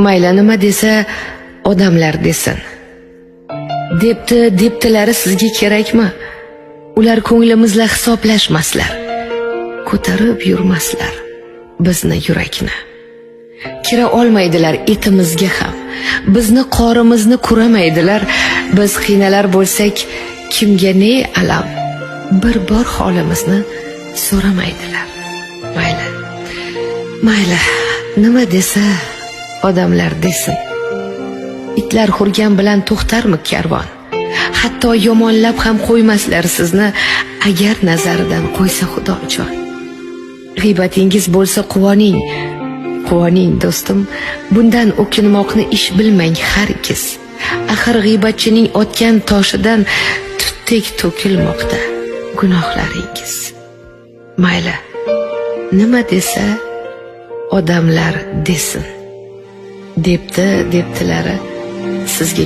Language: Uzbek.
mayli nima desa odamlar desin. Debdilari sizga kerakmi? Ular ko'nglimizla hisoblashmaslar, ko'tarib yurmaslar bizni yurakni. Kira olmaydilar etimizga ham, bizni qorimizni ko'ramaydilar. Biz qiynalar bo'lsak, kimga ne alam, bir bor holimizni so'ramaydilar. Mayli, nima desa odamlar desin. Itlar hurgan bilan to'xtarmi karvon? Hatto yomonlab ham qo'ymaslar sizni, agar nazaridan qo'ysa Xudojon. G'iybatingiz bo'lsa quvoning do'stim, bundan o'kinmoqni ish bilmang hargiz. Axir g'iybatchining otgan toshidan tutdek to'kilmoqda gunohlaringiz. Mayli, nima desa odamlar desin. Debdilari sizga